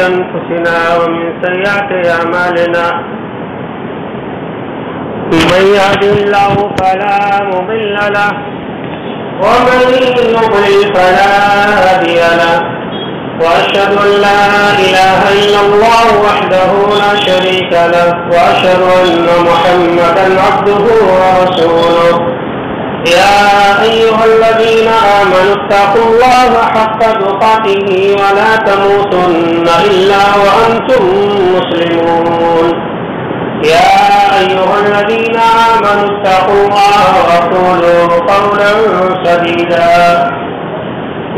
أنفسنا ومن سيئات أعمالنا من يهده الله فلا مضل له ومن يضلل فلا هادي له وأشهد أن لا إله إلا الله وحده لا شريك له وأشهد أن محمدا عبده ورسوله يا أيها الذين آمنوا اتقوا الله حق تقاته ولا تموتن إلا وأنتم مسلمون يا أيها الذين آمنوا اتقوا الله وقولوا قولا سديدا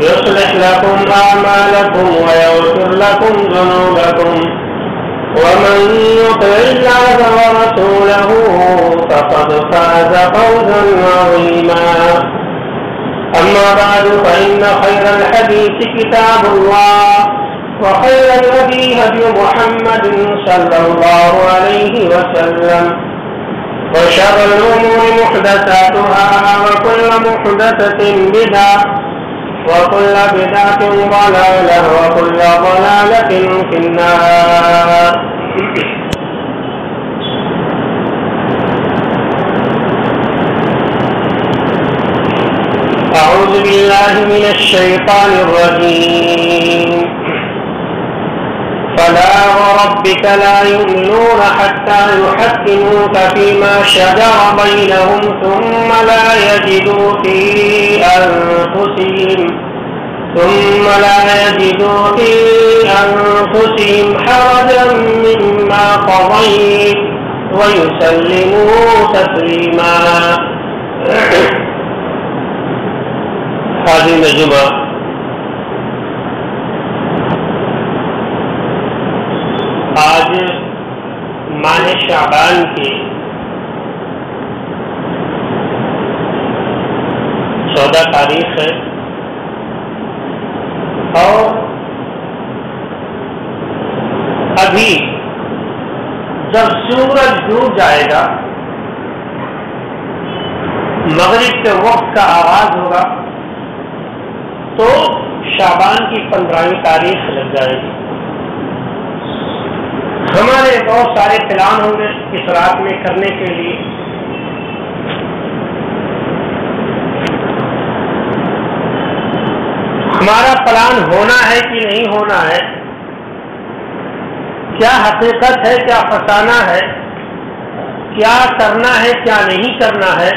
يصلح لكم أعمالكم ويغفر لكم ذنوبكم ومن يطع الله ورسوله فقد فاز فوزا عظيما أما بعد فإن خير الحديث كتاب الله وخير الهدي هدي محمد صلى الله عليه وسلم وشر الأمور محدثاتها وكل محدثة بدعة وكل بدعة ضلالة وكل ضلالة في النار. أعوذ بالله من الشيطان الرجيم. فلا وربك لا يؤمنون حتى يحكموك فيما شجر بينهم ثم لا يجدوا في أنفسهم حرجا مما قضيت ويسلموا تسليما. حاضرین جمعہ، آج ماہ شعبان کی 14 تاریخ ہے اور ابھی جب سورج ڈوب جائے گا، مغرب کے وقت کا آغاز ہوگا تو شعبان کی 15ویں تاریخ لگ جائے گی. ہمارے بہت سارے پلان ہوں گے اس رات میں کرنے کے لیے. ہمارا پلان ہونا ہے کہ نہیں ہونا ہے، کیا حقیقت ہے، کیا فسانہ ہے، کیا کرنا ہے، کیا نہیں کرنا ہے.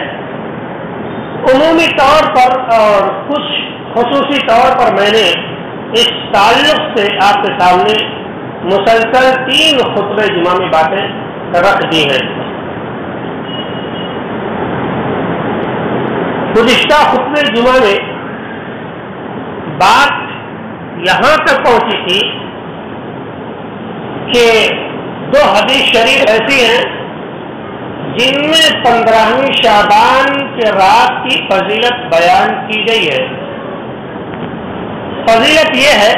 عمومی طور پر اور کچھ خصوصی طور پر میں نے اس تعلق سے آپ کے سامنے مسلسل 3 خطبہ جمعہ میں باتیں رکھ دی ہیں. گزشتہ خطبہ جمعہ میں بات یہاں تک پہنچی تھی کہ 2 حدیث شریف ایسی ہیں جن میں 15ویں شعبان کے رات کی فضیلت بیان کی گئی ہے. فضیلت یہ ہے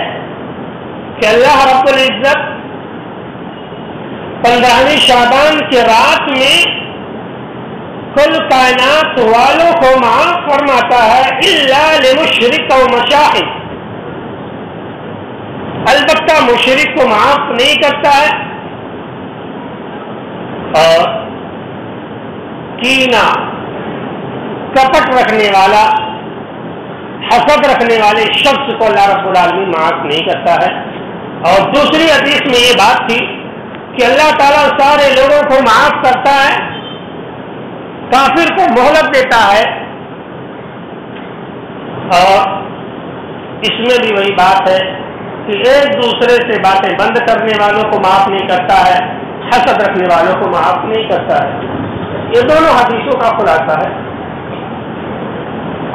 کہ اللہ رب العزت 15ویں شعبان کے رات میں کل کائنات والوں کو معاف فرماتا ہے الا لمشرک و مشاہد، البتہ مشرک کو معاف نہیں کرتا ہے اور کینہ، کپٹ رکھنے والا، حسد رکھنے والے شخص کو اللہ رب العالمین معاف نہیں کرتا ہے. اور دوسری حدیث میں یہ بات تھی کہ اللہ تعالیٰ سارے لوگوں کو معاف کرتا ہے، کافر کو مہلت دیتا ہے. اور اس میں بھی وہی بات ہے کہ ایک دوسرے سے باتیں بند کرنے والوں کو معاف نہیں کرتا ہے، حسد رکھنے والوں کو معاف نہیں کرتا ہے. یہ دونوں حدیثوں کا خلاصہ ہے.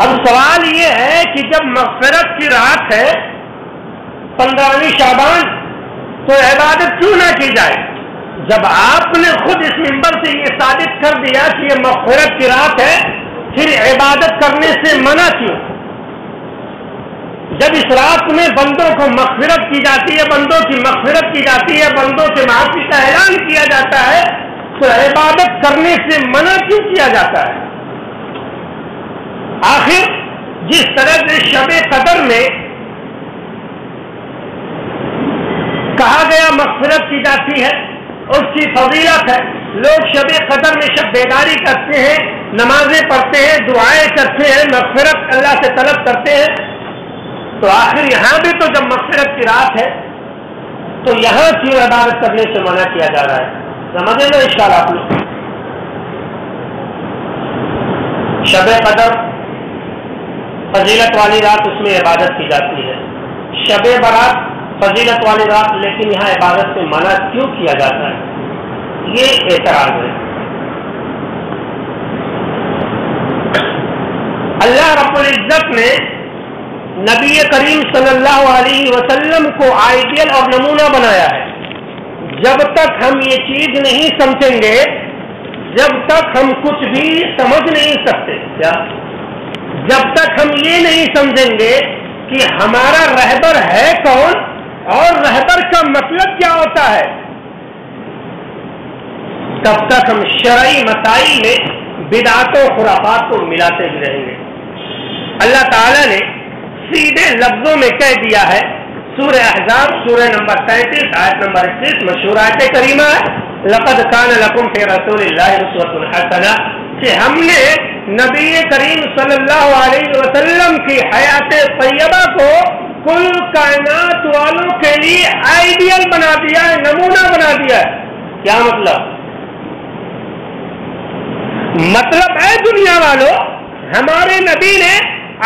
اب سوال یہ ہے کہ جب مغفرت کی رات ہے 15ویں شعبان تو عبادت کیوں نہ کی جائے؟ جب آپ نے خود اس منبر سے یہ ثابت کر دیا کہ یہ مغفرت کی رات ہے، پھر عبادت کرنے سے منع کیوں؟ جب اس رات میں بندوں کو مغفرت کی جاتی ہے، بندوں کی مغفرت کی جاتی ہے، بندوں سے معافی کا اعلان کیا جاتا ہے، تو عبادت کرنے سے منع کیوں کیا جاتا ہے؟ آخر جس طرح سے شب قدر میں کہا مغفرت کی جاتی ہے، اس کی فضیلت ہے. لوگ شب قدر میں شب بیداری کرتے ہیں، نمازیں پڑھتے ہیں، دعائیں کرتے ہیں، مغفرت اللہ سے طلب کرتے ہیں. تو آخر یہاں بھی تو جب مغفرت کی رات ہے تو یہاں کیوں عبادت کرنے سے منع کیا جا رہا ہے؟ سمجھے نا اشکال آپ لوگ. شب قدر فضیلت والی رات، اس میں عبادت کی جاتی ہے. شب برات فضیلت والی رات، لیکن یہاں عبادت سے منع کیوں کیا جاتا ہے؟ یہ اعتراض ہے. اللہ رب العزت نے نبی کریم صلی اللہ علیہ وسلم کو آئیڈیل اور نمونہ بنایا ہے. جب تک ہم یہ چیز نہیں سمجھیں گے، جب تک ہم کچھ بھی سمجھ نہیں سکتے. کیا؟ جب تک ہم یہ نہیں سمجھیں گے کہ ہمارا رہبر ہے کون اور رہبر کا مطلب کیا ہوتا ہے، تب تک ہم شرعی مسائل میں بدعات و خرافات کو ملاتے ہی رہیں گے. اللہ تعالیٰ نے سیدھے لفظوں میں کہہ دیا ہے، سورہ احزاب سورہ نمبر 33 آیت نمبر 21 مشہور آیت کریمہ ہے، لقد کان لکم فی رسول اللہ اسوۃ حسنہ، کہ ہم نے نبی کریم صلی اللہ علیہ وسلم کی حیات طیبہ کو کل کائنات والوں کے لیے آئیڈیل بنا دیا ہے، نمونہ بنا دیا ہے. کیا مطلب ہے دنیا والوں، ہمارے نبی نے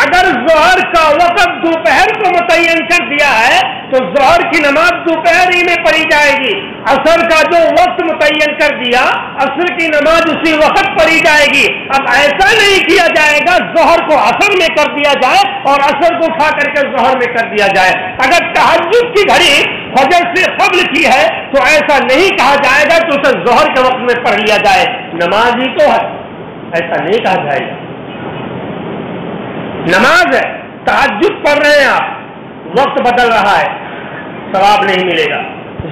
اگر ظہر کا وقت دوپہر کو متعین کر دیا ہے تو ظہر کی نماز دوپہر ہی میں پڑھی جائے گی. عصر کا جو وقت متعین کر دیا، عصر کی نماز اسی وقت پڑھی جائے گی. اب ایسا نہیں کیا جائے گا ظہر کو عصر میں کر دیا جائے اور عصر کو اٹھا کر کے ظہر میں کر دیا جائے. اگر تہجد کی گھڑی فجر سے قبل کی ہے تو ایسا نہیں کہا جائے گا کہ اسے ظہر کے وقت میں پڑھ لیا جائے، نماز ہی تو ہے، ایسا نہیں کہا جائے گا. نماز ہے، تہجد پڑھ رہے ہیں آپ، وقت بدل رہا ہے، ثواب نہیں ملے گا.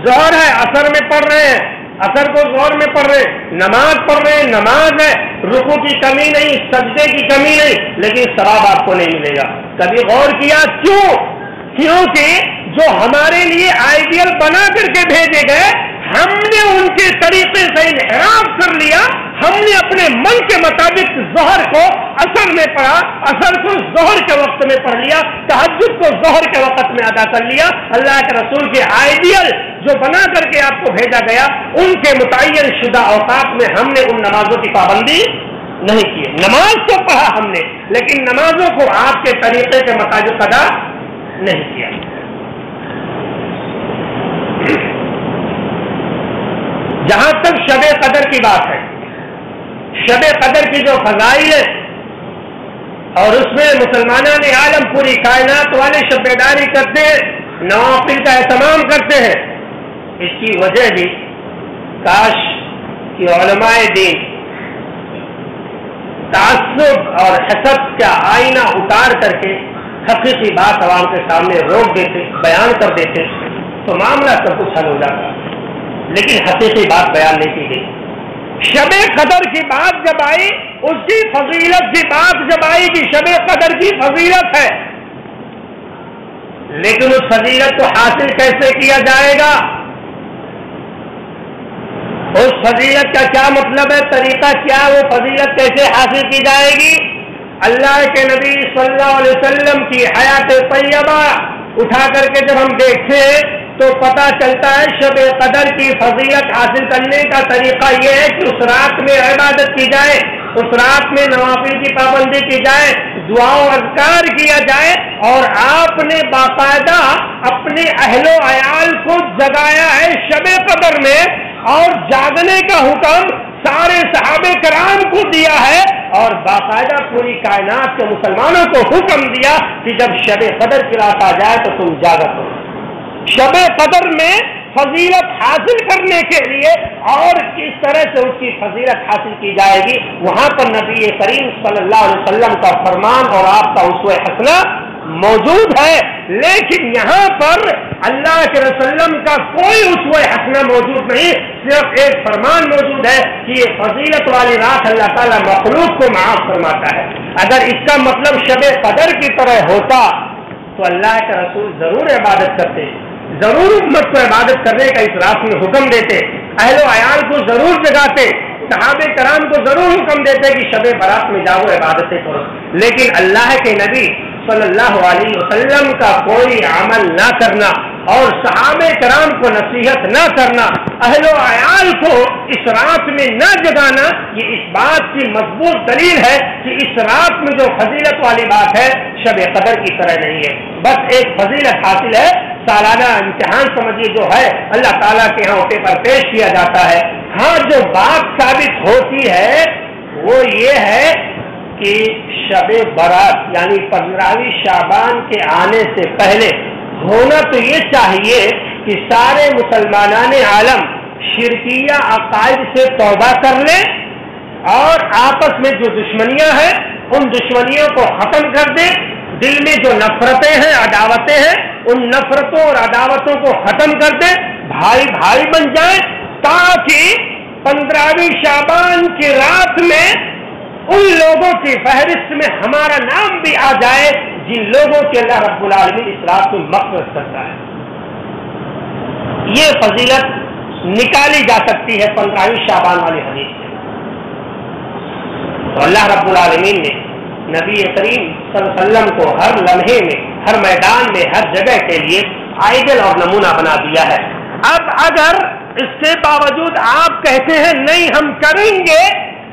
ظہر ہے، عصر میں پڑھ رہے ہیں، عصر کو ظہر میں پڑھ رہے ہیں، نماز پڑھ رہے ہیں، نماز ہے، رکوع کی کمی نہیں، سجدے کی کمی نہیں، لیکن ثواب آپ کو نہیں ملے گا. کبھی غور کیا کیوں؟ کیونکہ جو ہمارے لیے آئیڈیل بنا کر کے بھیجے گئے، ہم نے ان کے طریقے سے انحراف کر لیا. ہم نے اپنے من کے مطابق ظہر کو عصر میں پڑھا، عصر کو ظہر کے وقت میں پڑھ لیا، تہجد کو ظہر کے وقت میں ادا کر لیا. اللہ کے رسول کے آئیڈیل جو بنا کر کے آپ کو بھیجا گیا، ان کے متعین شدہ اوقات میں ہم نے ان نمازوں کی پابندی نہیں کی. نماز تو پڑھا ہم نے، لیکن نمازوں کو آپ کے طریقے کے مطابق ادا نہیں کیا. جہاں تک شب قدر کی بات ہے، شب قدر کی جو فضائل ہے اور اس میں مسلمانان عالم پوری کائنات والے شب بیداری کرتے ہیں، نوافل کا اہتمام کرتے ہیں. اس کی وجہ بھی کاش کہ علماء دین تعصب اور حسد کا آئینہ اتار کر کے حقیقی بات عوام کے سامنے روک دیتے، بیان کر دیتے تو معاملہ سب کچھ حل ہو جاتا. لیکن حقیقی بات بیان نہیں کی گئی. شب قدر کی بات جب آئی، اس کی فضیلت کی بات جب آئی کہ شب قدر کی فضیلت ہے، لیکن اس فضیلت کو حاصل کیسے کیا جائے گا، اس فضیلت کا کیا مطلب ہے، طریقہ کیا، وہ فضیلت کیسے حاصل کی جائے گی؟ اللہ کے نبی صلی اللہ علیہ وسلم کی حیات طیبہ اٹھا کر کے جب ہم دیکھتے ہیں تو پتہ چلتا ہے شب قدر کی فضیلت حاصل کرنے کا طریقہ یہ ہے کہ اس رات میں عبادت کی جائے، اس رات میں نوافل کی پابندی کی جائے، دعا و اذکار کیا جائے. اور آپ نے باقاعدہ اپنے اہل و عیال کو جگایا ہے شب قدر میں، اور جاگنے کا حکم سارے صحابہ کرام کو دیا ہے، اور باقاعدہ پوری کائنات کے مسلمانوں کو حکم دیا کہ جب شب قدر کی رات آ جائے تو تم جاگا کرو. شب قدر میں فضیلت حاصل کرنے کے لیے اور کس طرح سے اس کی فضیلت حاصل کی جائے گی، وہاں پر نبی کریم صلی اللہ علیہ وسلم کا فرمان اور آپ کا اسوہ حسنہ موجود ہے. لیکن یہاں پر اللہ کے رسول کا کوئی اسوہ حسنہ موجود نہیں، صرف ایک فرمان موجود ہے کہ یہ فضیلت والی رات اللہ تعالیٰ مخلوق کو معاف فرماتا ہے. اگر اس کا مطلب شب قدر کی طرح ہوتا تو اللہ کے رسول ضرور عبادت کرتے، ضرور امت کو عبادت کرنے کا اس رات میں حکم دیتے، اہل و عیال کو ضرور جگاتے، صحابہ کرام کو ضرور حکم دیتے کہ شب برات میں جاؤ عبادتیں کرو، لیکن اللہ کے نبی صلی اللہ علیہ وسلم کا کوئی عمل نہ کرنا اور صحابہ کرام کو نصیحت نہ کرنا، اہل و عیال کو اس رات میں نہ جگانا، یہ اس بات کی مضبوط دلیل ہے کہ اس رات میں جو فضیلت والی بات ہے شب قدر کی طرح نہیں ہے، بس ایک فضیلت حاصل ہے، سالانہ امتحان سمجھیے جو ہے اللہ تعالیٰ کے یہاں پیپر پیش کیا جاتا ہے۔ ہاں جو بات ثابت ہوتی ہے وہ یہ ہے کہ شب برات یعنی 15ویں شعبان کے آنے سے پہلے ہونا تو یہ چاہیے کہ سارے مسلمانان عالم شرکیہ عقائد سے توبہ کر لیں اور آپس میں جو دشمنیاں ہیں ان دشمنیوں کو ختم کر دیں، دل میں جو نفرتیں ہیں عداوتیں ہیں ان نفرتوں اور عداوتوں کو ختم کر دیں، بھائی بھائی بن جائیں، تاکہ 15ویں شعبان کی رات میں ان لوگوں کی فہرست میں ہمارا نام بھی آ جائے جن لوگوں کے اللہ رب العالمین اس رات میں مغفرت کرتا ہے۔ یہ فضیلت نکالی جا سکتی ہے 15ویں شعبان والی حدیث سے۔ تو اللہ رب العالمین نے نبی کریم صلی اللہ علیہ وسلم کو ہر لمحے میں، ہر میدان میں، ہر جگہ کے لیے آئیڈل اور نمونہ بنا دیا ہے۔ اب اگر اس کے باوجود آپ کہتے ہیں نہیں ہم کریں گے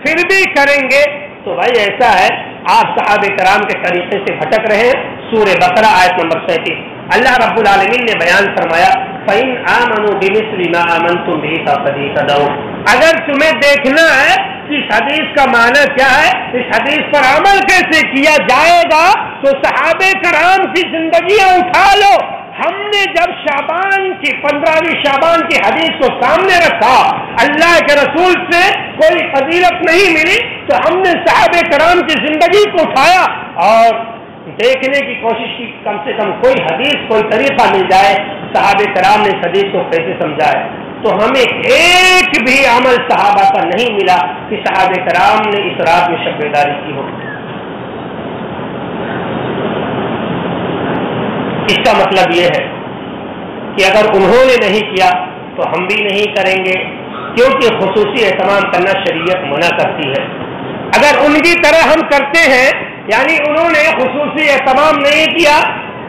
پھر بھی کریں گے، تو بھائی ایسا ہے آپ صحابہ کرام کے طریقے سے بھٹک رہے ہیں۔ سورہ بقرہ آیت نمبر 37 اللہ رب العالمین نے بیان فرمایا فَإِنْ آمَنُوا بِمِثْلِ مَا آمَنْتُمْ بِهِ فَقَدِ اهْتَدَوْا، اگر تمہیں دیکھنا ہے کہ اس حدیث کا معنی کیا ہے، اس حدیث پر عمل کیسے کیا جائے گا، تو صحابہ کرام کی زندگیاں اٹھا لو۔ ہم نے جب شعبان کی 15ویں شعبان کی حدیث کو سامنے رکھا، اللہ کے رسول سے کوئی فضیلت نہیں ملی تو ہم نے صحابہ کرام کی زندگی کو اٹھایا اور دیکھنے کی کوشش کی کم سے کم کوئی حدیث، کوئی طریقہ مل جائے صحابہ کرام نے اس حدیث کو کیسے سمجھا ہے۔ تو ہمیں ایک بھی عمل صحابہ کا نہیں ملا کہ صحابہ کرام نے اس رات میں شب بیداری کی ہو۔ اس کا مطلب یہ ہے کہ اگر انہوں نے نہیں کیا تو ہم بھی نہیں کریں گے، کیونکہ خصوصی اہتمام کرنا شریعت منع کرتی ہے۔ اگر ان کی طرح ہم کرتے ہیں یعنی انہوں نے خصوصی اہتمام نہیں کیا،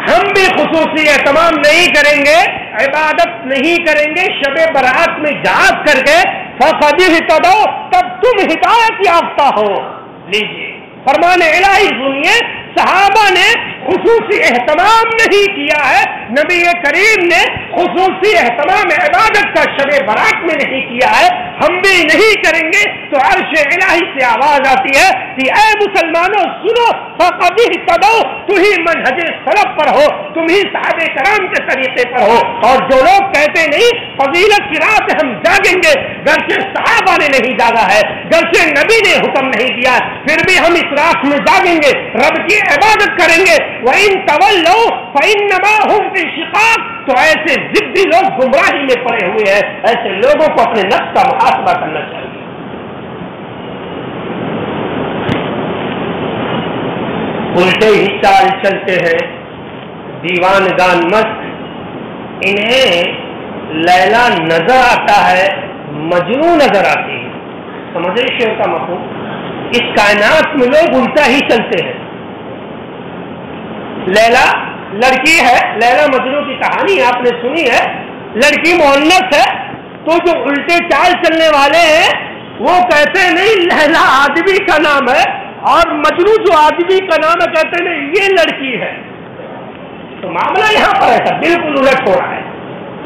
ہم بھی خصوصی اہتمام نہیں کریں گے، عبادت نہیں کریں گے، شب برات میں جاگ کر کے فَقَدِ اهْتَدَوْا، تب تم ہدایت یافتہ ہو۔ لیجیے فرمان الہی سنیے، صحابہ نے خصوصی اہتمام نہیں کیا ہے، نبی کریم نے خصوصی اہتمام عبادت کا شب برات میں نہیں کیا ہے، ہم بھی نہیں کریں گے۔ تو عرش الہی سے آواز آتی ہے کہ اے مسلمانوں سنو، فقد اهتدوا، تم ہی منہج سلف پر ہو، تم ہی صحابہ کرام کے طریقے پر ہو۔ اور جو لوگ کہتے نہیں فضیلت کی رات ہم جاگیں گے، گرچہ صحابہ نے نہیں جاگا ہے، گرچہ نبی نے حکم نہیں دیا، پھر بھی ہم اس رات میں جاگیں گے، رب کی عبادت کریں گے۔ وَإِن تَوَلَّوْا فَإِنَّمَا هُمْ فِي شِقَاقٍ، تو ایسے ضدی لوگ گمراہی میں پڑے ہوئے ہیں، ایسے لوگوں کو اپنے نفس کا محاسبہ کرنا چاہیے۔ الٹے ہی چال چلتے ہیں دیوان گان مست، انہیں لیلا نظر آتا ہے، مجنون نظر آتی ہے۔ سمجھے شعر کا مفہوم؟ اس کائنات میں لوگ الٹا ہی چلتے ہیں۔ لیلا لڑکی ہے، لیلا مجنون کی کہانی آپ نے سنی ہے، لڑکی مؤنث ہے، تو جو الٹے چال چلنے والے ہیں وہ کہتے ہیں نہیں لیلا آدمی کا نام ہے، اور مجنو جو آدمی کا نام ہے کہتے ہیں یہ لڑکی ہے۔ تو معاملہ یہاں پر ایسا بالکل الٹ ہو رہا ہے۔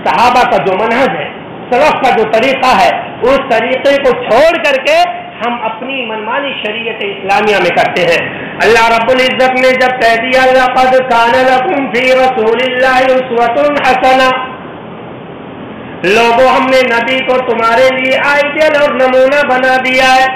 صحابہ کا جو منہج ہے، سلف کا جو طریقہ ہے، اس طریقے کو چھوڑ کر کے ہم اپنی منمانی شریعت اسلامیہ میں کرتے ہیں۔ اللہ رب العزت نے جب کہہ دیا لقد کان لکم فی رسول اللہ اسوۃ حسنہ، لوگوں ہم نے نبی کو تمہارے لیے آئیڈیل اور نمونہ بنا دیا ہے۔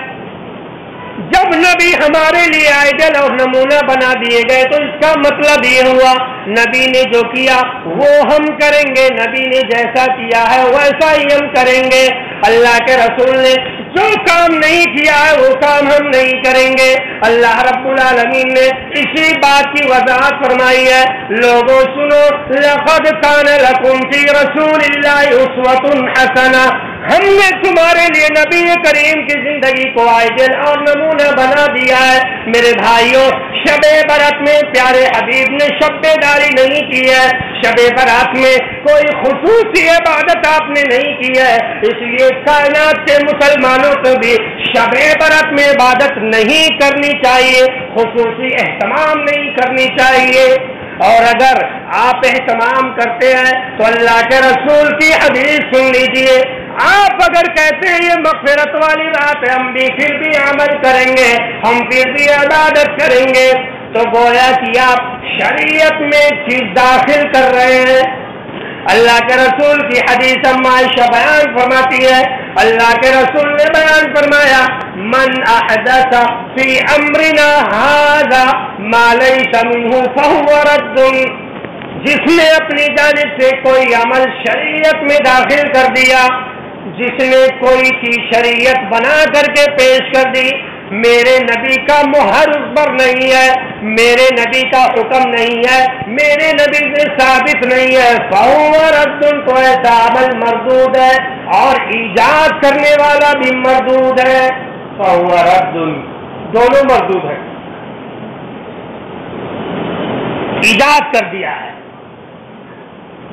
جب نبی ہمارے لیے آئیڈل اور نمونہ بنا دیے گئے تو اس کا مطلب یہ ہوا نبی نے جو کیا وہ ہم کریں گے، نبی نے جیسا کیا ہے ویسا ہی ہم کریں گے۔ اللہ کے رسول نے جو کام نہیں کیا ہے وہ کام ہم نہیں کریں گے. اللہ رب العالمین نے اسی بات کی وضاحت فرمائی ہے. لوگوں سنو، لقد کان لکم فی رسول اللہ اسوۃ حسنہ، ہم نے تمہارے لیے نبی کریم کی زندگی کو آئیڈیل اور نمونہ بنا دیا ہے. میرے بھائیوں، شب برات میں پیارے حبیب نے شب بیداری نہیں کی ہے، شب برات میں کوئی خصوصی عبادت آپ نے نہیں کی ہے. اس لیے کائنات کے مسلمانوں کو بھی شب برات میں عبادت نہیں کرنی چاہیے، خصوصی اہتمام نہیں کرنی چاہیے. اور اگر آپ اہتمام کرتے ہیں تو اللہ کے رسول کی حدیث سن لیجئے. آپ اگر کہتے ہیں یہ مغفرت والی بات ہے، ہم بھی پھر بھی عمل کریں گے، ہم پھر بھی عبادت کریں گے، تو گویا کہ آپ شریعت میں چیز داخل کر رہے ہیں. اللہ کے رسول کی حدیث اما عائشہ بیان فرماتی ہے، اللہ کے رسول نے بیان فرمایا، من احدث فی امرنا ھذا ما لیس منہ فہو رد، جس نے اپنی جانب سے کوئی عمل شریعت میں داخل کر دیا، جس نے کوئی چیز شریعت بنا کر کے پیش کر دی، میرے نبی کا مہر اس پر نہیں ہے، میرے نبی کا حکم نہیں ہے، میرے نبی سے ثابت نہیں ہے، فہو رد، تو ایسا عمل مردود ہے اور ایجاد کرنے والا بھی مردود ہے. فہو رد، دونوں مردود ہیں. ایجاد کر دیا ہے،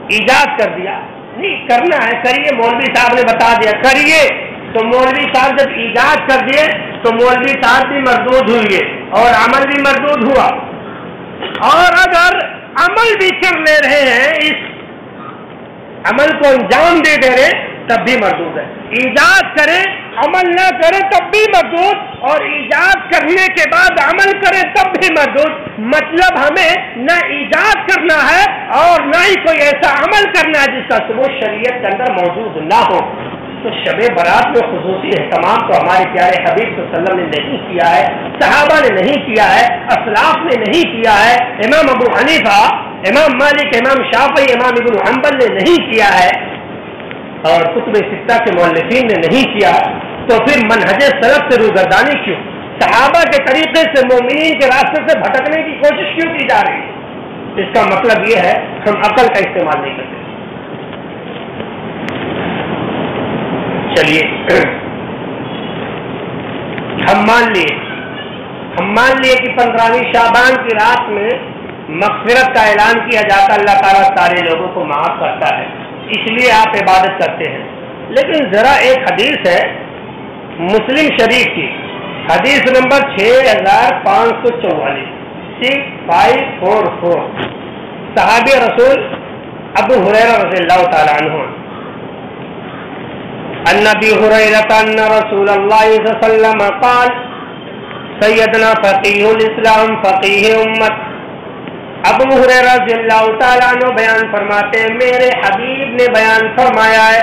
ایجاد کر دیا نہیں کرنا ہے، کریے، مولوی صاحب نے بتا دیا کریے، تو مولوی صاحب جب ایجاد کر دیے تو مولوی صاحب بھی مردود ہوئے اور عمل بھی مردود ہوا. اور اگر عمل بھی کر لے رہے ہیں، اس عمل کو انجام دے رہے تب بھی مردود ہے. ایجاد کرے عمل نہ کرے تب بھی مردود، اور ایجاد کرنے کے بعد عمل کرے تب بھی مردود. مطلب ہمیں نہ ایجاد کرنا ہے اور نہ ہی کوئی ایسا عمل کرنا ہے جس کا ثبوت شریعت کے اندر موجود نہ ہو. تو شب برات میں خصوصی اہتمام تو ہمارے پیارے حبیب صلی اللہ علیہ وسلم نے نہیں کیا ہے، صحابہ نے نہیں کیا ہے، اسلاف نے نہیں کیا ہے، امام ابو حنیفہ، امام مالک، امام شافعی، امام ابن حنبل نے نہیں کیا ہے، اور کتب ستہ کے مؤلفین نے نہیں کیا. تو پھر منہج سلف سے روگردانی کیوں؟ صحابہ کے طریقے سے مومنین کے راستے سے بھٹکنے کی کوشش کیوں کی جا رہی ہے؟ اس کا مطلب یہ ہے ہم عقل کا استعمال نہیں کرتے. چلیے ہم مان لیے کہ 15ویں شعبان کی رات میں مغفرت کا اعلان کیا جاتا، اللہ تعالیٰ سارے لوگوں کو معاف کرتا ہے، اس لیے آپ عبادت کرتے ہیں. لیکن ذرا ایک حدیث ہے مسلم شریف کی، حدیث نمبر 6544، 6544، صحابی رسول ابو ہریرہ رضی اللہ تعالیٰ عنہ، عن ابی ہریرہ ان رسول اللہ صلی اللہ علیہ وسلم قال سیدنا فقیہ الاسلام فقیہ امت. ابو ہریرہ رضی اللہ تعالیٰ عنہ بیان فرماتے ہیں، میرے حبیب نے بیان فرمایا ہے،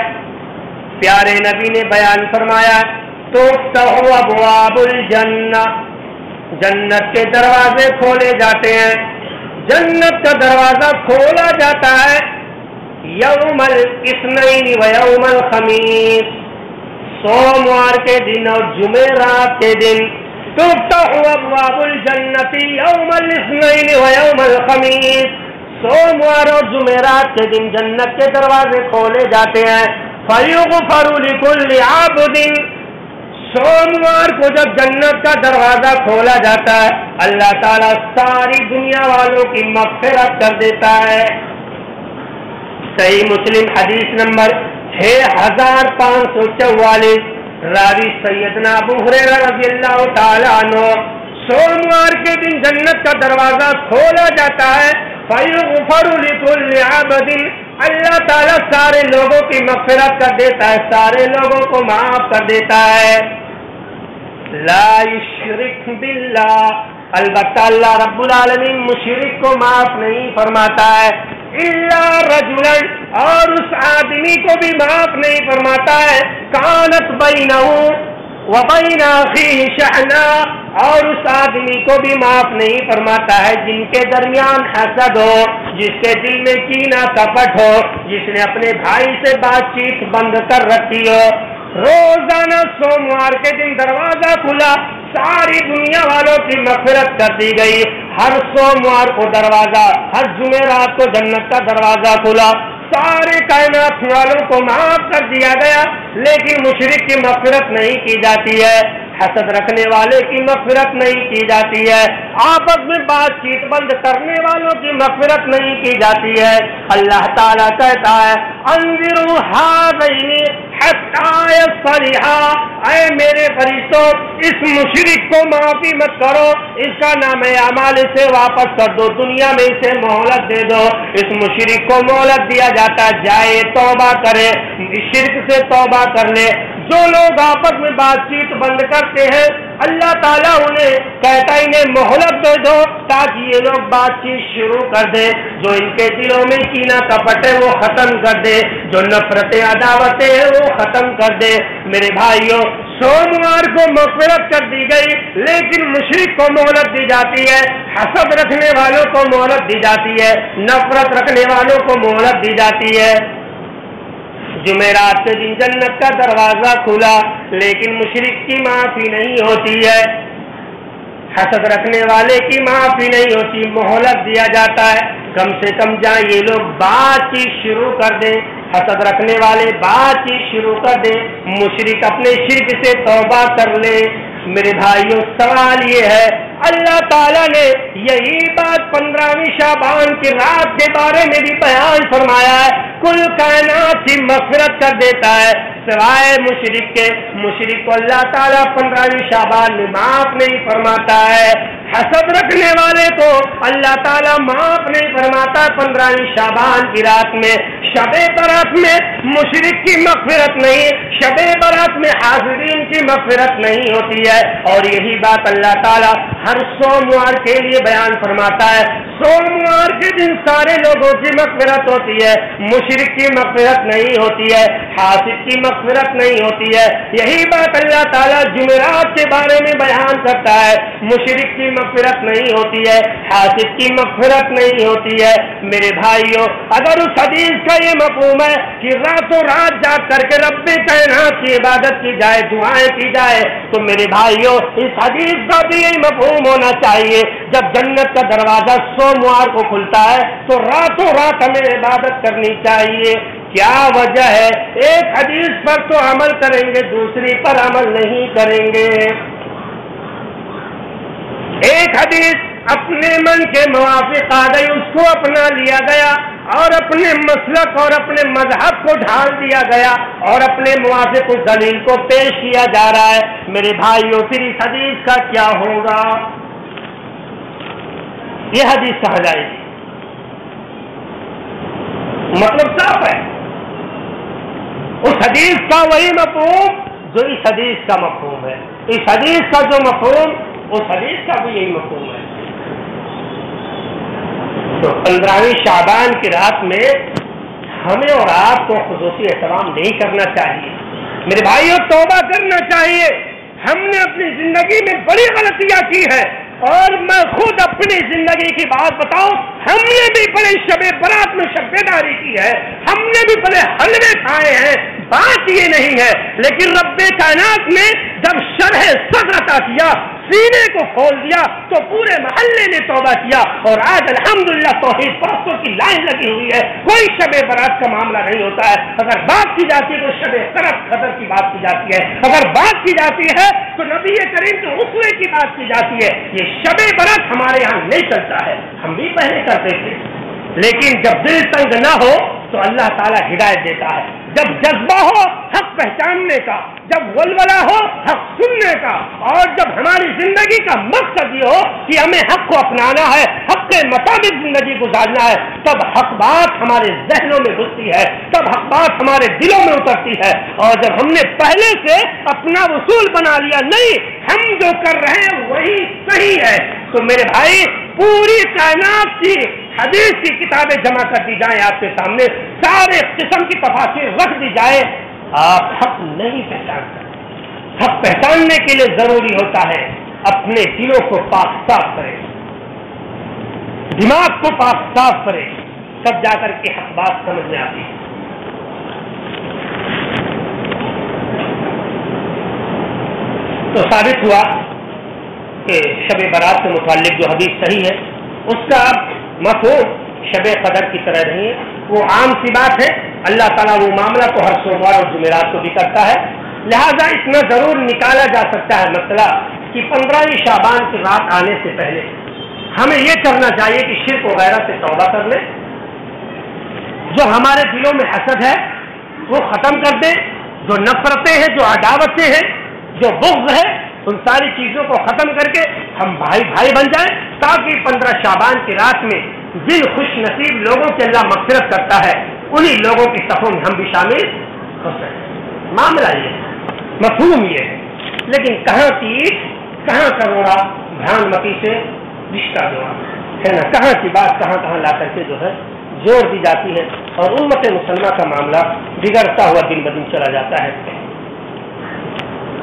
پیارے نبی نے بیان فرمایا ہے، تفتح ابواب الجنہ، جنت کے دروازے کھولے جاتے ہیں، جنت کا دروازہ کھولا جاتا ہے یوم الاثنین و یوم الخمیس، سوموار کے دن اور جمعرات کے دن. تفتح ابواب الجنت یوم الاثنین و یوم الخمیس، سوموار اور جمعرات کے دن جنت کے دروازے کھولے جاتے ہیں. فیغفر لکل عبد، سوموار کو جب جنت کا دروازہ کھولا جاتا ہے اللہ تعالیٰ ساری دنیا والوں کی مغفرت کر دیتا ہے. صحیح مسلم حدیث نمبر 6544، راوی سیدنا ابو ہریرہ رضی اللہ تعالیٰ عنہ. سوموار کے دن جنت کا دروازہ کھولا جاتا ہے، فیغفر لکل عبد، اللہ تعالیٰ سارے لوگوں کی مغفرت کر دیتا ہے، سارے لوگوں کو معاف کر دیتا ہے. لا یشرک باللہ، البتہ اللہ رب العالمین مشرک کو معاف نہیں فرماتا ہے. الا رجلا، اور اس آدمی کو بھی معاف نہیں فرماتا ہے، کانت بینہ وبین اخیہ شحناء، اور اس آدمی کو بھی معاف نہیں فرماتا ہے جن کے درمیان حسد ہو، جس کے دل میں کینہ کپٹ ہو، جس نے اپنے بھائی سے بات چیت بند کر رکھی ہو. روزانہ سوموار کے دن دروازہ کھلا، ساری دنیا والوں کی مغفرت کر دی گئی. ہر سوموار کو دروازہ، ہر جمعرات کو جنت کا دروازہ کھلا، سارے کائنات والوں کو معاف کر دیا گیا. لیکن مشرک کی مغفرت نہیں کی جاتی ہے، حسد رکھنے والے کی مغفرت نہیں کی جاتی ہے، آپس میں بات چیت بند کرنے والوں کی مغفرت نہیں کی جاتی ہے. اللہ تعالیٰ کہتا ہے انذروا هذین حتی یصلحا، اے میرے فرشتوں اس مشرک کو معافی مت کرو، اس کا نام اعمال سے واپس کر دو، دنیا میں اسے مہلت دے دو. اس مشرک کو مہلت دیا جاتا ہے، جائے توبہ کرے، شرک سے توبہ کر لے. جو لوگ آپس میں بات چیت بند کرتے ہیں اللہ تعالیٰ انہیں کہتا انہیں مہلت دے دو تاکہ یہ لوگ بات چیت شروع کر دے. جو ان کے دلوں میں کینہ کپٹ ہے وہ ختم کر دے، جو نفرتیں عداوتیں ہیں وہ ختم کر دے. میرے بھائیوں سوموار کو مغفرت کر دی گئی لیکن مشرک کو مہلت دی جاتی ہے، حسد رکھنے والوں کو مہلت دی جاتی ہے، نفرت رکھنے والوں کو مہلت دی جاتی ہے. جمعرات کے دن جنت کا دروازہ کھلا لیکن مشرک کی معافی نہیں ہوتی ہے، حسد رکھنے والے کی معافی نہیں ہوتی، مہلت دیا جاتا ہے. کم سے کم جائیں یہ لوگ بات چیت شروع کر دیں، حسد رکھنے والے بات چیت شروع کر دیں، مشرک اپنے شرک سے توبہ کر لے. میرے بھائیوں سوال یہ ہے اللہ تعالیٰ نے یہی بات 15ویں شعبان کی رات کے بارے میں بھی بیان فرمایا ہے، کل کائنات کی مغفرت کر دیتا ہے سوائے مشرک کے. مشرک کو اللہ تعالیٰ 15ویں شعبان میں معاف نہیں فرماتا ہے، حسد رکھنے والے کو اللہ تعالیٰ معاف نہیں فرماتا 15ویں شعبان کی رات میں. شب برات میں مشرک کی مغفرت نہیں، شب برات میں حاضرین کی مغفرت نہیں ہوتی ہے. اور یہی بات اللہ تعالیٰ ہر سوموار کے لیے بیان فرماتا ہے. سوموار کے دن سارے لوگوں کی مغفرت ہوتی ہے، مشرک کی مغفرت نہیں ہوتی ہے، حاسد کی مغفرت نہیں ہوتی ہے. یہی بات اللہ تعالیٰ جمعرات کے بارے میں بیان کرتا ہے، مشرک کی مغفرت نہیں ہوتی ہے، حاسد کی مغفرت نہیں ہوتی ہے. میرے بھائیوں اگر اس حدیث کا یہ مفہوم ہے کہ راتوں رات جاگ کر کے رب کائنات کی عبادت کی جائے، دعائیں کی جائے، تو میرے بھائیوں اس حدیث کا بھی یہی مفہوم ہونا چاہیے. جب جنت کا دروازہ سوموار کو کھلتا ہے تو راتوں رات ہمیں عبادت کرنی چاہیے. کیا وجہ ہے؟ ایک حدیث پر تو عمل کریں گے، دوسری پر عمل نہیں کریں گے. ایک حدیث اپنے من کے موافق آ گئی، اس کو اپنا لیا گیا اور اپنے مسلک اور اپنے مذہب کو ڈھال دیا گیا اور اپنے موافق اس دلیل کو پیش کیا جا رہا ہے. میرے بھائیوں پھر اس حدیث کا کیا ہوگا؟ یہ حدیث کہا جائے گی، مطلب صاف ہے. اس حدیث کا وہی مفہوم جو اس حدیث کا مفہوم ہے، اس حدیث کا جو مفہوم اس حدیث کا بھی یہی مفہوم ہے. تو 15ویں شعبان کی رات میں ہمیں اور آپ کو خصوصی احترام نہیں کرنا چاہیے. میرے بھائیوں توبہ کرنا چاہیے. ہم نے اپنی زندگی میں بڑی غلطیاں کی ہے اور میں خود اپنی زندگی کی بات بتاؤں، ہم نے بھی بڑے شب برات میں شب بیداری کی ہے، ہم نے بھی بڑے حلوے کھائے ہیں، بات یہ نہیں ہے. لیکن رب کائنات نے جب شرح صدر عطا کیا، سینے کو کھول دیا تو پورے محلے نے توبہ کیا اور آج الحمدللہ توحید پرستوں کی لائن لگی ہوئی ہے. کوئی شب برات کا معاملہ نہیں ہوتا ہے. اگر بات کی جاتی ہے تو شب قدر کی بات کی جاتی ہے، اگر بات کی جاتی ہے تو نبی کریم کے اسوے کی بات کی جاتی ہے. یہ شب برات ہمارے یہاں نہیں چلتا ہے، ہم بھی پہلے کرتے تھے، لیکن جب دل تنگ نہ ہو تو اللہ تعالیٰ ہدایت دیتا ہے. جب جذبہ ہو حق پہچاننے کا، جب ولولہ ہو حق سننے کا، اور جب ہماری زندگی کا مقصد یہ ہو کہ ہمیں حق کو اپنانا ہے، حق کے مطابق زندگی گزارنا ہے، تب حق بات ہمارے ذہنوں میں گھستی ہے، تب حق بات ہمارے دلوں میں اترتی ہے. اور جب ہم نے پہلے سے اپنا اصول بنا لیا نہیں ہم جو کر رہے ہیں وہی صحیح ہے، تو میرے بھائی پوری کائنات کی حدیث کی کتابیں جمع کر دی جائیں آپ کے سامنے، سارے قسم کی تفاسیر رکھ دی جائے، آپ حق نہیں پہچان سکتے. حق پہچاننے کے لیے ضروری ہوتا ہے اپنے دلوں کو پاک صاف کرے، دماغ کو پاک صاف کرے، تب جا کر کے حق بات سمجھ میں آتی ہے. تو ثابت ہوا کہ شب برات سے متعلق جو حدیث صحیح ہے اس کا مفہوم شب قدر کی طرح نہیں ہے. وہ عام سی بات ہے. اللہ تعالیٰ وہ معاملہ تو ہر سوموار اور جمعرات کو بھی کرتا ہے. لہذا اتنا ضرور نکالا جا سکتا ہے مسئلہ کہ 15 شعبان کی رات آنے سے پہلے ہمیں یہ کرنا چاہیے کہ شرک وغیرہ سے توبہ کر لیں, جو ہمارے دلوں میں حسد ہے وہ ختم کر دیں, جو نفرتیں ہیں, جو عداوتیں ہیں, جو بغض ہے, ان ساری چیزوں کو ختم کر کے ہم بھائی بھائی بن جائیں, تاکہ 15 شعبان کی رات میں جن خوش نصیب لوگوں کی اللہ مغفرت کرتا ہے انہی لوگوں کی صفوں میں ہم بھی شامل ہو سکیں. معاملہ یہ ہے, مفہوم یہ ہے, لیکن کہاں تیر کہاں کروڑا بھان متی سے رشتہ جوڑا ہے نا, کہاں کی بات کہاں لا کر کے جو ہے جوڑ دی جاتی ہے, اور امت مسلمہ کا معاملہ بگڑتا ہوا دن بدن چلا جاتا ہے.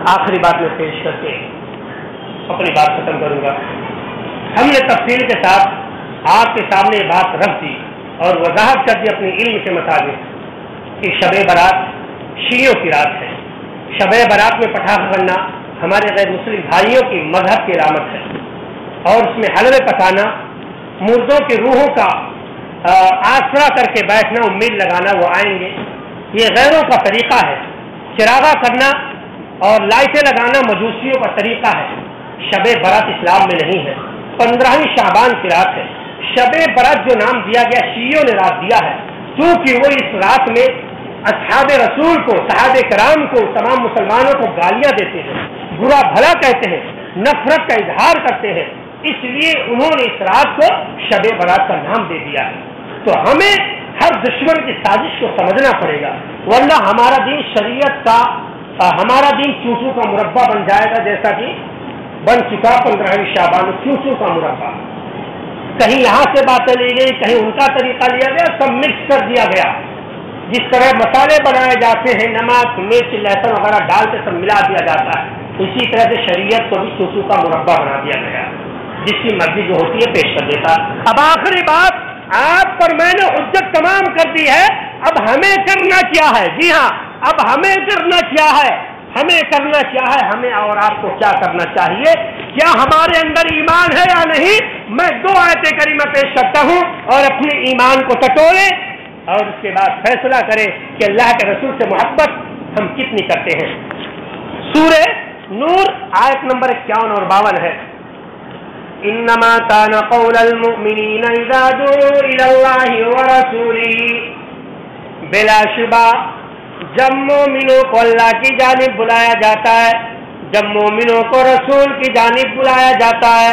آخری بات میں پیش کر کے اپنی بات ختم کروں گا. ہم نے تفصیل کے ساتھ آپ کے سامنے یہ بات رکھ دی اور وضاحت کر دی اپنے علم کے مطابق کہ شب برات شیعوں کی رات ہے. شب برات میں پٹاخہ بننا ہمارے غیر مسلم بھائیوں کی مذہب کی علامت ہے, اور اس میں حلوے پکانا, مردوں کی روحوں کا آسرا کر کے بیٹھنا, امید لگانا وہ آئیں گے, یہ غیروں کا طریقہ ہے. چراغا کرنا اور لائٹیں لگانا مجوسیوں کا طریقہ ہے. شب برات اسلام میں نہیں ہے. 15 شعبان کی رات ہے. شب برات جو نام دیا گیا شیعوں نے رات دیا ہے, کیونکہ وہ اس رات میں اصحاب رسول کو, صحابہ کرام کو, تمام مسلمانوں کو گالیاں دیتے ہیں, برا بھلا کہتے ہیں, نفرت کا اظہار کرتے ہیں. اس لیے انہوں نے اس رات کو شب برات کا نام دے دیا ہے. تو ہمیں ہر دشمن کی سازش کو سمجھنا پڑے گا, ورنہ ہمارا دین شریعت کا, ہمارا دین چوچو کا مربع بن جائے گا, جیسا کہ بن چکا 15 شعبان چوچو کا مربع. کہیں یہاں سے باتیں لی گئی, کہیں ان کا طریقہ لیا گیا, سب مکس کر دیا گیا. جس طرح مسالے بنائے جاتے ہیں, نمک مرچ لہسن وغیرہ ڈال کے سب ملا دیا جاتا ہے, اسی طرح سے شریعت کو بھی چوچو کا مربع بنا دیا گیا. جس کی مرضی جو ہوتی ہے پیش کر دیتا. اب آخری بات, آپ پر میں نے حجت تمام کر دی ہے, اب ہمیں کرنا کیا ہے؟ جی ہاں, اب ہمیں کرنا کیا ہے؟ ہمیں کرنا کیا ہے؟ ہمیں اور آپ کو کیا کرنا چاہیے؟ کیا ہمارے اندر ایمان ہے یا نہیں؟ میں 2 آیتیں کریمہ پیش کرتا ہوں اور اپنے ایمان کو ٹٹولے اور اس کے بعد فیصلہ کرے کہ اللہ کے رسول سے محبت ہم کتنی کرتے ہیں. سورہ نور آیت نمبر 51 اور 52 ہے. انما كان قول المؤمنین اذا دعوا الى اللہ ورسولہ, بلا شبہ جب مومنوں کو اللہ کی جانب بلایا جاتا ہے, جب مومنوں کو رسول کی جانب بلایا جاتا ہے,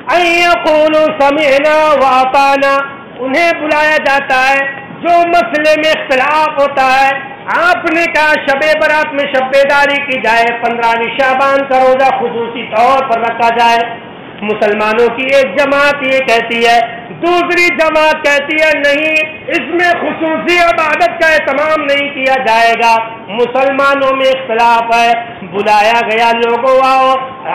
ان یقولوا سمعنا واطعنا, انہیں بلایا جاتا ہے جو مسئلے میں اختلاف ہوتا ہے. آپ نے کہا شب برات میں شب بیداری کی جائے, 15 شعبان کا روزہ خصوصی طور پر رکھا جائے. مسلمانوں کی ایک جماعت یہ کہتی ہے, دوسری جماعت کہتی ہے نہیں, اس میں خصوصی عبادت کا اہتمام نہیں کیا جائے گا. مسلمانوں میں اختلاف ہے, بلایا گیا لوگوں آؤ,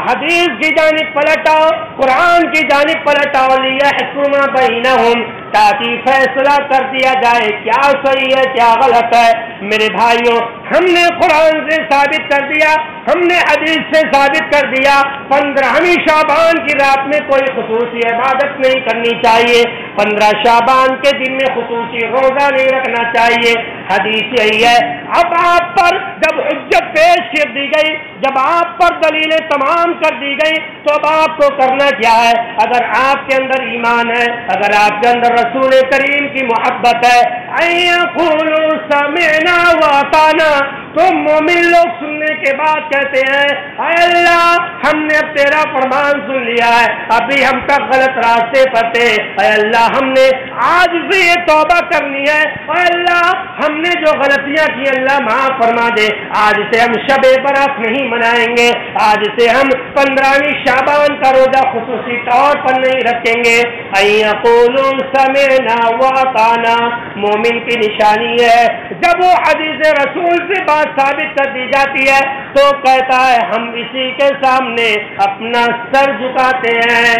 حدیث کی جانب پلٹ آؤ, قرآن کی جانب پلٹ آؤ, لیحکم بینہم, تاکہ فیصلہ کر دیا جائے کیا صحیح ہے کیا غلط ہے. میرے بھائیوں, ہم نے قرآن سے ثابت کر دیا, ہم نے حدیث سے ثابت کر دیا, 15 شعبان کی رات میں کوئی خصوصی عبادت نہیں کرنی چاہیے, 15 شعبان کے دن میں خصوصی روزہ نہیں رکھنا چاہیے. حدیث یہی ہے. اب آپ پر جب حجت پیش کر دی گئی, جب آپ پر دلیلیں تمام کر دی گئی, تو اب آپ کو کرنا کیا ہے؟ اگر آپ کے اندر ایمان ہے, اگر آپ کے اندر رسول کریم کی محبت ہے, ایقولوا سمعنا واطعنا, تو مومن لوگ سننے کے بعد کہتے ہیں اے اللہ ہم نے اب تیرا فرمان سن لیا ہے, ابھی ہم تک غلط راستے پر تھے, اے اللہ ہم نے آج سے یہ توبہ کرنی ہے, اے اللہ ہم نے جو غلطیاں کی اللہ معاف فرما دے, آج سے ہم شب برات نہیں منائیں گے, آج سے ہم 15 شعبان کا روزہ خصوصی طور پر نہیں رکھیں گے. ایقولوا سمعنا واطعنا, مومن کی نشانی ہے جب وہ حدیث رسول سے بات ثابت کر دی جاتی ہے تو کہتا ہے ہم اسی کے سامنے اپنا سر جھکاتے ہیں.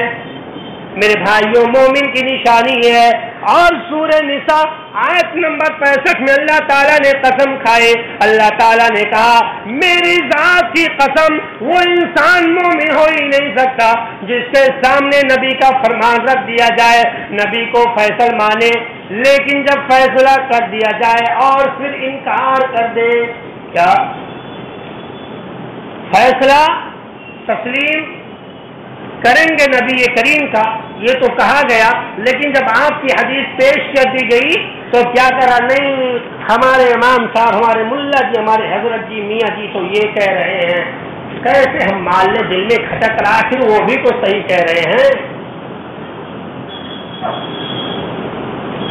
میرے بھائیوں, مومن کی نشانی ہے اور سورہ نساء آیت نمبر 65 میں اللہ تعالیٰ نے قسم کھائے. اللہ تعالیٰ نے کہا میری ذات کی قسم وہ انسان مومن ہو ہی نہیں سکتا جس کے سامنے نبی کا فرمان رکھ دیا جائے, نبی کو فیصل مانے, لیکن جب فیصلہ کر دیا جائے اور پھر انکار کر دے. کیا فیصلہ تسلیم کریں گے نبی کریم کا, یہ تو کہا گیا, لیکن جب آپ کی حدیث پیش کر دی گئی تو کیا کرا, نہیں ہمارے امام صاحب, ہمارے ملا جی, ہمارے حضرت جی, میاں جی تو یہ کہہ رہے ہیں. کیسے ہم مان لیں, دل میں کھٹک رہا, پھر وہ بھی تو صحیح کہہ رہے ہیں.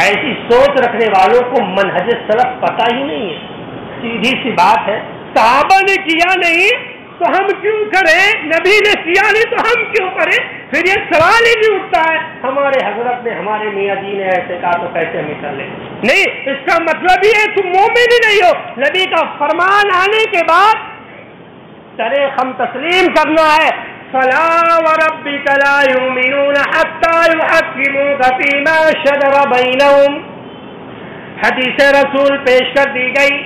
ایسی سوچ رکھنے والوں کو منہج سلف پتہ ہی نہیں ہے. سیدھی سی بات ہے, صحابہ نے کیا نہیں تو ہم کیوں کریں, نبی نے کیا نہیں تو ہم کیوں کریں. پھر یہ سوال ہی نہیں اٹھتا ہے ہمارے حضرت نے, ہمارے میاں جی نے ایسے کہا تو کیسے ہم کر لیں. نہیں, اس کا مطلب یہ ہے تم مومن ہی نہیں ہو. نبی کا فرمان آنے کے بعد سرے خم تسلیم کرنا ہے. فَلَا وَرَبِّكَ لَا يُؤْمِنُونَ حَتَّى يُحَكِّمُوكَ فِيمَا شَجَرَ بَيْنَهُمْ. حدیث رسول پیش کر دی گئی,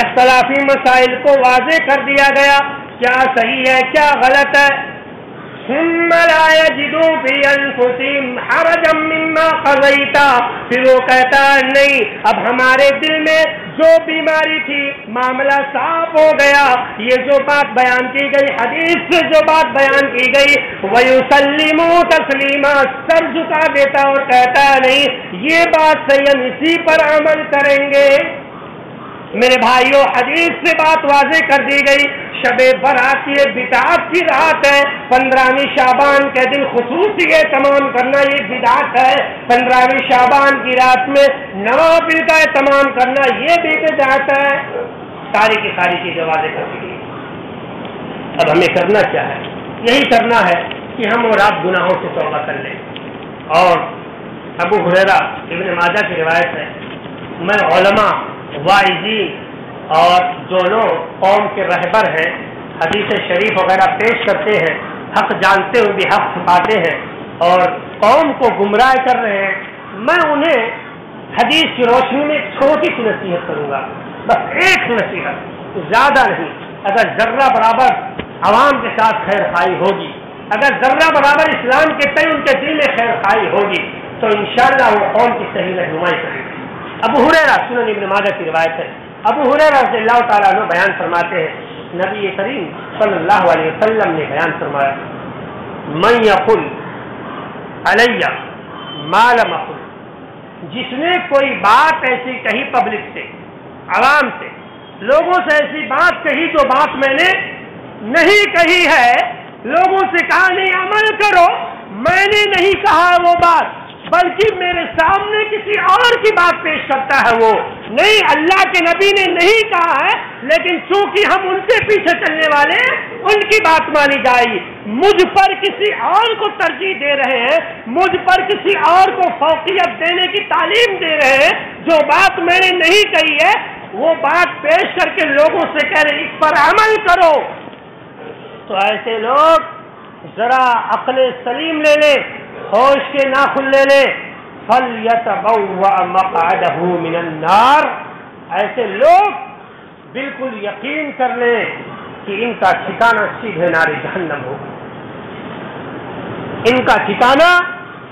اختلافی مسائل کو واضح کر دیا گیا, کیا صحیح ہے کیا غلط ہے. ثم لا يجدوا في انفسهم حرجا مما قضيت. پھر وہ کہتا ہے نہیں, اب ہمارے دل میں جو بیماری تھی معاملہ صاف ہو گیا. یہ جو بات بیان کی گئی, حدیث سے جو بات بیان کی گئی, وَيُسَلِّمُوا تَسْلِيمًا, سر جھکا دیتا اور کہتا ہے نہیں یہ بات صحیح, ہم اسی پر عمل کریں گے. میرے بھائیوں, حدیث سے بات واضح کر دی گئی. شب برات یہ بدعت کی رات ہے. 15ویں شعبان کے دن خصوصی اہتمام کرنا یہ بدعت ہے. 15ویں شعبان کی رات میں نوافل کا اہتمام کرنا یہ بھی بدعت ہے. ساری کی ساری چیزیں واضح کر دی گئی. اب ہمیں کرنا کیا ہے, یہی کرنا ہے کہ ہم اور آپ گناہوں سے توبہ کر لیں. اور ابو ہریرہ ابن ماجہ کی روایت ہے, میں علماء, واعظین اور جو لوگ قوم کے رہبر ہیں حدیث شریف وغیرہ پیش کرتے ہیں, حق جانتے ہوئے بھی حق چھپاتے ہیں اور قوم کو گمراہ کر رہے ہیں, میں انہیں حدیث کی روشنی میں ایک چھوٹی سی نصیحت کروں گا, بس ایک نصیحت, زیادہ نہیں. اگر ذرہ برابر عوام کے ساتھ خیر خواہی ہوگی, اگر ذرہ برابر اسلام کے تئیں ان کے دل میں خیر خواہی ہوگی تو انشاءاللہ وہ قوم کی صحیح رہنمائی کرے گی. ابو ہریرہ سنن ابن ماجہ کی روایت ہے. ابو ہریرہ رضی اللہ تعالیٰ عنہ بیان فرماتے ہیں, نبی کریم صلی اللہ علیہ وسلم نے بیان فرمایا, من یقل علیہ ما لم اقل, جس نے کوئی بات ایسی کہی پبلک سے, عوام سے, لوگوں سے ایسی بات کہی جو بات میں نے نہیں کہی ہے, لوگوں سے کہا نہیں عمل کرو, میں نے نہیں کہا وہ بات, بلکہ میرے سامنے کسی اور کی بات پیش کرتا ہے, وہ نہیں اللہ کے نبی نے نہیں کہا ہے, لیکن چونکہ ہم ان کے پیچھے چلنے والے ہیں ان کی بات مانی جائے گی. مجھ پر کسی اور کو ترجیح دے رہے ہیں, مجھ پر کسی اور کو فوقیت دینے کی تعلیم دے رہے ہیں, جو بات میں نے نہیں کہی ہے وہ بات پیش کر کے لوگوں سے کہہ رہے اس پر عمل کرو, تو ایسے لوگ ذرا عقل سلیم لے لیں, ہوش کے ناخن لے لیں. فَلْيَتَبَوَّأْ مَقْعَدَهُ مِنَ النَّارِ, ایسے لوگ بالکل یقین کر لیں کہ ان کا ٹھکانہ سیدھے نار جہنم ہوگا, ان کا ٹھکانہ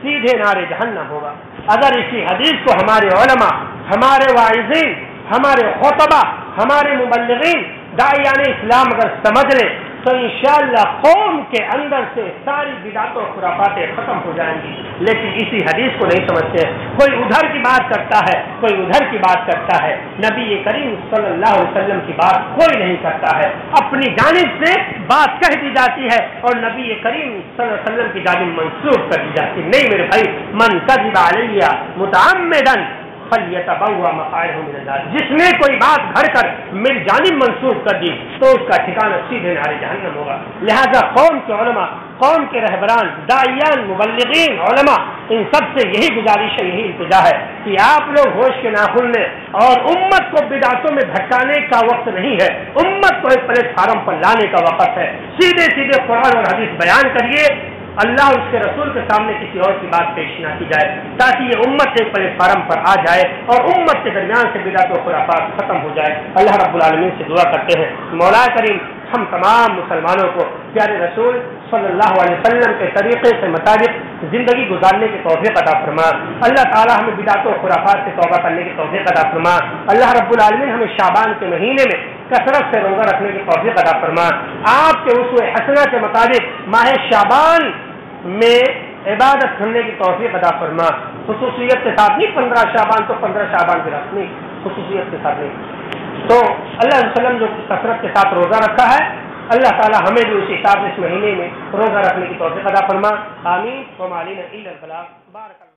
سیدھے نار جہنم ہوگا. اگر اسی حدیث کو ہمارے علماء, ہمارے واعظین, ہمارے خطبہ, ہمارے مبلغین, داعیان اسلام اگر سمجھ لیں تو انشاءاللہ قوم کے اندر سے ساری بدعتیں اور خرافاتیں ختم ہو جائیں گی. لیکن اسی حدیث کو نہیں سمجھتے, کوئی ادھر کی بات کرتا ہے, کوئی ادھر کی بات کرتا ہے. نبی کریم صلی اللہ علیہ وسلم کی بات کوئی نہیں کرتا ہے, اپنی جانب سے بات کہہ دی جاتی ہے اور نبی کریم صلی اللہ علیہ وسلم کی جانب منسوخ کر دی جاتی ہے. نہیں میرے بھائی, من کذب علی متعمدا فلیتبوأ مقعدہ من النار, جس نے کوئی بات گھڑ کر میری جانب منسوخ کر دی تو اس کا ٹھکانہ سیدھے نار جہنم ہوگا. لہذا قوم کے علماء, قوم کے رہبران, داعیان, مبلغین, علماء, ان سب سے یہی گزارش ہے, یہی التجا ہے کہ آپ لوگ ہوش کے ناخن لیں اور امت کو بدعتوں میں بھٹکانے کا وقت نہیں ہے, امت کو ایک پلیٹ فارم پر لانے کا وقت ہے. سیدھے سیدھے قرآن اور حدیث بیان کریے, اللہ اور اس کے رسول کے سامنے کسی اور کی بات پیش نہ کی جائے، تاکہ یہ امت ایک پلیٹ فارم پر آ جائے اور امت کے درمیان سے بدعت و خرافات ختم ہو جائے۔ اللہ رب العالمین سے دعا کرتے ہیں مولا کریم ہم تمام مسلمانوں کو پیارے رسول صلی اللہ علیہ وسلم کے طریقے سے مطابق زندگی گزارنے کی توفیق عطا فرما۔ اللہ تعالی ہمیں بدعت و خرافات سے توبہ کرنے کی توفیق عطا فرما۔ اللہ رب العالمین ہمیں شعبان کے مہینے میں کثرت سے روزہ رکھنے کی توفیق عطا فرما۔ آپ کے اسوہ حسنہ کے مطابق ماہ شعبان میں عبادت کرنے کی توفیق عطا فرما، خصوصیت کے ساتھ نہیں 15 شعبان تو 15 شعبان کی رات نہیں، خصوصیت کے ساتھ نہیں۔ تو اللہ علیہ وسلم جو کثرت کے ساتھ روزہ رکھا ہے، اللہ تعالی ہمیں بھی اسی حساب اس مہینے میں روزہ رکھنے کی توفیق عطا فرما۔ آمین۔ وما علینا الا البلاغ۔ بارک اللہ۔